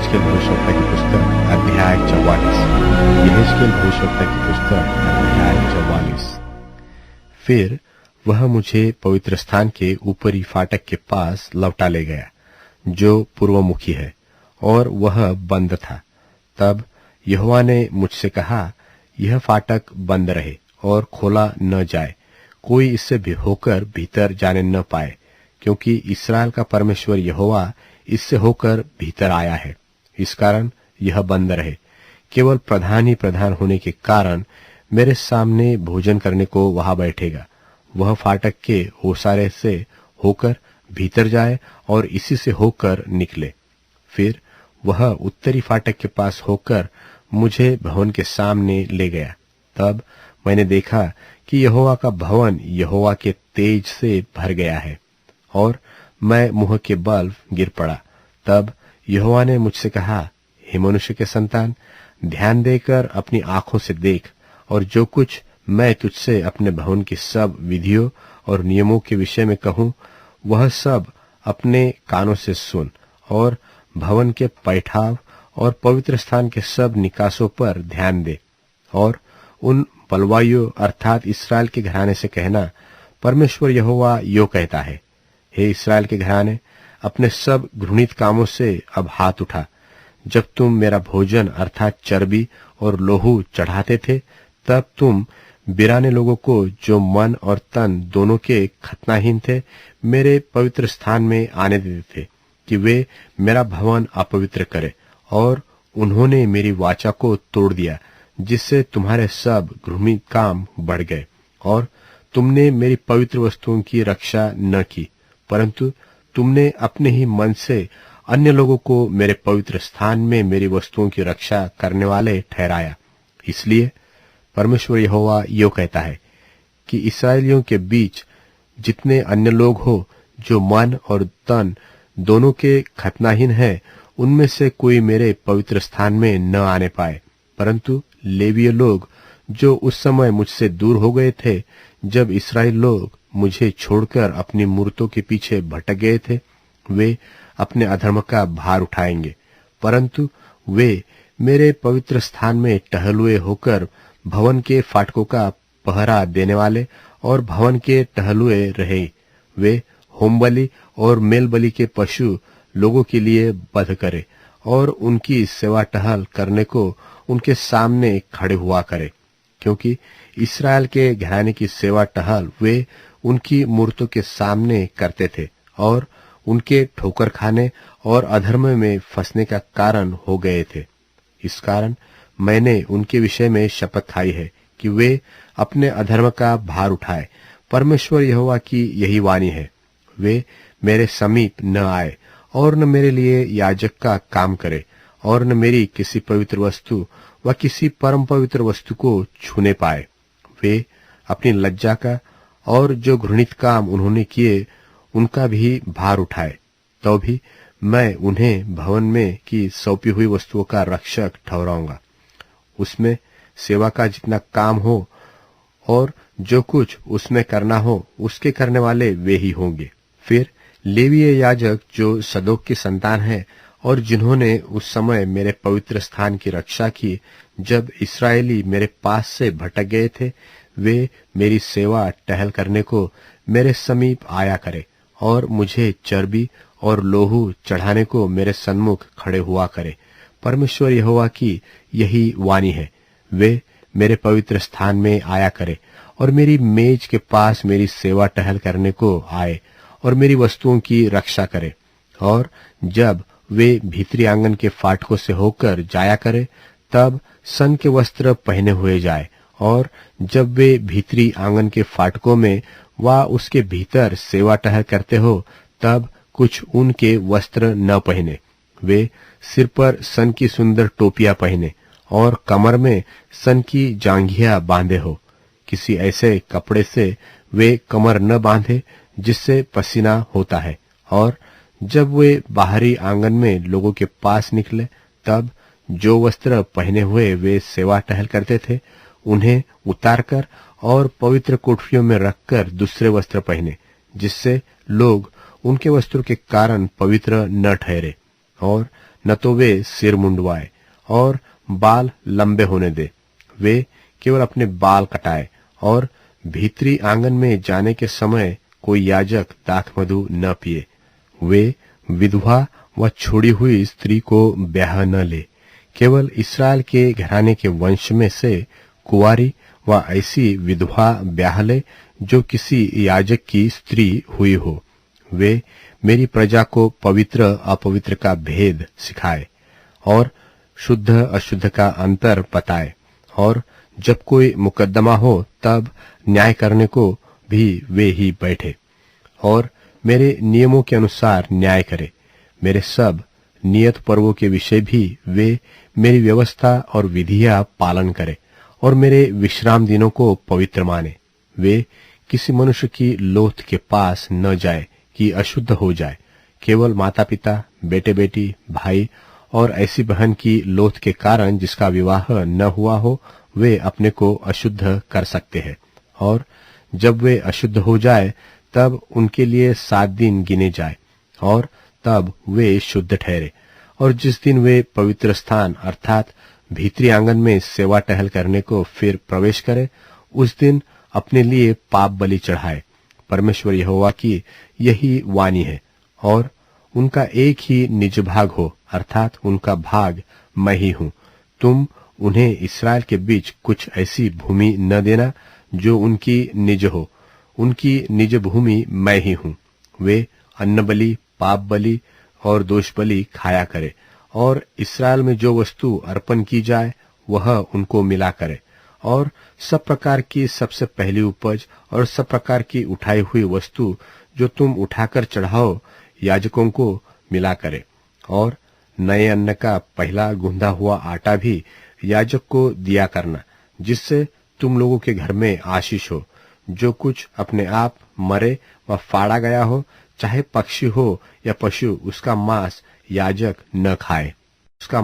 यहेजकेल भविष्यवक्ता की पुस्तक अध्याय 44। यहेजकेल भविष्यवक्ता की पुस्तक अध्याय 44। फिर वह मुझे पवित्र स्थान के ऊपरी फाटक के पास लौटा ले गया, जो पूर्वमुखी है, और वह बंद था। तब यहोवा ने मुझसे कहा, यह फाटक बंद रहे और खोला न जाए, कोई इससे भी होकर भीतर जाने न पाए, क्योंकि इस्राएल का परमेश्वर यहोवा इससे होकर भीतर आया है। इस कारण यह बंद रहे। केवल प्रधान ही प्रधान होने के कारण मेरे सामने भोजन करने को वहां बैठेगा। वह फाटक के ओसारे से होकर भीतर जाए और इसी से होकर निकले। फिर वह उत्तरी फाटक के पास होकर मुझे भवन के सामने ले गया। तब मैंने देखा कि यहोवा का भवन यहोवा के तेज से भर गया है, और मैं मुंह के बल गिर पड़ा। तब यहोवा ने मुझसे कहा, हे मनुष्य के संतान, ध्यान देकर अपनी आंखों से देख, और जो कुछ मैं तुझसे अपने भवन की सब विधियों और नियमों के विषय में कहूं, वह सब अपने कानों से सुन, और भवन के पैठाव और पवित्र स्थान के सब निकासों पर ध्यान दे। और उन बलवाइयों अर्थात इस्राएल के घराने से कहना, परमेश्वर यहोवा यो कहता है, हे इस्राएल के घराने, अपने सब घृणित कामों से अब हाथ उठा। जब तुम मेरा भोजन अर्थात चर्बी और लोहू चढ़ाते थे, तब तुम बिराने लोगों को, जो मन और तन दोनों के खतनाहीन थे, मेरे पवित्र स्थान में आने देते थे कि वे मेरा भवन अपवित्र करे। और उन्होंने मेरी वाचा को तोड़ दिया, जिससे तुम्हारे सब घृणित काम बढ़ गए। और तुमने मेरी पवित्र वस्तुओं की रक्षा न की, परंतु तुमने अपने ही मन से अन्य लोगों को मेरे पवित्र स्थान में मेरी वस्तुओं की रक्षा करने वाले ठहराया। इसलिए परमेश्वर यहोवा यो कहता है कि इस्राएलियों के बीच जितने अन्य लोग हो, जो मन और तन दोनों के खतनाहीन हैं, उनमें से कोई मेरे पवित्र स्थान में न आने पाए, परंतु लेवीय लोग, जो उस समय मुझसे दूर हो गए थे, जब इस्राएल लोग मुझे छोड़कर अपनी मूर्तों के पीछे भटक गए थे, वे अपने अधर्म का भार उठाएंगे। परंतु वे मेरे पवित्र स्थान में टहलुए होकर भवन के फाटकों का पहरा देने वाले और भवन के टहलुए रहे। वे होमबलि और मेलबलि के पशु लोगों के लिए बध करे, और उनकी सेवा टहल करने को उनके सामने खड़े हुआ करे, क्योंकि इस्राएल के घराने की सेवा टहल वे उनकी मूर्तों के सामने करते थे, और उनके ठोकर खाने और अधर्म में फंसने का कारण हो गए थे। इस कारण मैंने उनके विषय में शपथ खाई है कि वे अपने अधर्म का भार उठाए। परमेश्वर यहोवा की यही वाणी है, वे मेरे समीप न आए, और न मेरे लिए याजक का काम करे, और न मेरी किसी पवित्र वस्तु व किसी परम पवित्र वस्तु को छूने पाए। वे अपनी लज्जा का और जो घृणित काम उन्होंने किए, उनका भी भार उठाए। तो भी मैं उन्हें भवन में की सौंपी हुई वस्तुओं का रक्षक ठहराऊंगा। उसमें सेवा का जितना काम हो और जो कुछ उसमें करना हो, उसके करने वाले वे ही होंगे। फिर लेवीय याजक, जो सदोक की संतान है, और जिन्होंने उस समय मेरे पवित्र स्थान की रक्षा की, जब इस्राएली मेरे पास से भटक गए थे, वे मेरी सेवा टहल करने को मेरे समीप आया करे, और मुझे चर्बी और लोहू चढ़ाने को मेरे सन्मुख खड़े हुआ करे। परमेश्वर यहोवा की यही वाणी है, वे मेरे पवित्र स्थान में आया करे, और मेरी मेज के पास मेरी सेवा टहल करने को आए, और मेरी वस्तुओं की रक्षा करे। और जब वे भीतरी आंगन के फाटकों से होकर जाया करे, तब सन के वस्त्र पहने हुए जाए, और जब वे भीतरी आंगन के फाटकों में व उसके भीतर सेवा टहल करते हो, तब कुछ ऊन के वस्त्र न पहने। वे सिर पर सन की सुंदर टोपियां पहने, और कमर में सन की जांघिया बांधे हो। किसी ऐसे कपड़े से वे कमर न बांधे जिससे पसीना होता है। और जब वे बाहरी आंगन में लोगों के पास निकले, तब जो वस्त्र पहने हुए वे सेवा टहल करते थे, उन्हें उतारकर और पवित्र कोठरियों में रखकर दूसरे वस्त्र पहने, जिससे लोग उनके वस्त्रों के कारण पवित्र न ठहरे। और न तो वे सिर मुंडवाए और बाल लंबे होने दे। वे केवल अपने बाल कटाए और भीतरी आंगन में जाने के समय कोई याजक दाख मधु न पिए। वे विधवा व छोड़ी हुई स्त्री को ब्याह न ले। केवल इस्राएल के घराने के वंश में से कुंवारी व ऐसी विधवा ब्याह ले जो किसी याजक की स्त्री हुई हो। वे मेरी प्रजा को पवित्र अपवित्र का भेद सिखाए और शुद्ध अशुद्ध का अंतर बताए, और जब कोई मुकदमा हो तब न्याय करने को भी वे ही बैठे और मेरे नियमों के अनुसार न्याय करे। मेरे सब नियत पर्वों के विषय भी वे मेरी व्यवस्था और विधियां पालन करे और मेरे विश्राम दिनों को पवित्र माने। वे किसी मनुष्य की लोथ के पास न जाए कि अशुद्ध हो जाए। केवल माता पिता, बेटे बेटी, भाई और ऐसी बहन की लोथ के कारण जिसका विवाह न हुआ हो, वे अपने को अशुद्ध कर सकते हैं, और जब वे अशुद्ध हो जाए तब उनके लिए 7 दिन गिने जाए और तब वे शुद्ध ठहरे। और जिस दिन वे पवित्र स्थान अर्थात भीतरी आंगन में सेवा टहल करने को फिर प्रवेश करे, उस दिन अपने लिए पाप बलि चढ़ाए। परमेश्वर यहोवा की यही वाणी है, और उनका एक ही निज भाग हो, अर्थात उनका भाग मैं ही हूं। तुम उन्हें इस्राएल के बीच कुछ ऐसी भूमि न देना जो उनकी निज हो। उनकी निज भूमि मैं ही हूं। वे अन्न बलि, पाप बलि और दोष बलि खाया करे, और इस्राएल में जो वस्तु अर्पण की जाए वह उनको मिला करे, और सब प्रकार की सबसे पहली उपज और सब प्रकार की उठाई हुई वस्तु जो तुम उठाकर चढ़ाओ याजकों को मिला करे। और नए अन्न का पहला गूंधा हुआ आटा भी याजक को दिया करना, जिससे तुम लोगों के घर में आशीष हो। जो कुछ अपने आप मरे व फाड़ा गया हो, चाहे पक्षी हो या पशु, उसका मांस याजक न खाए। उसका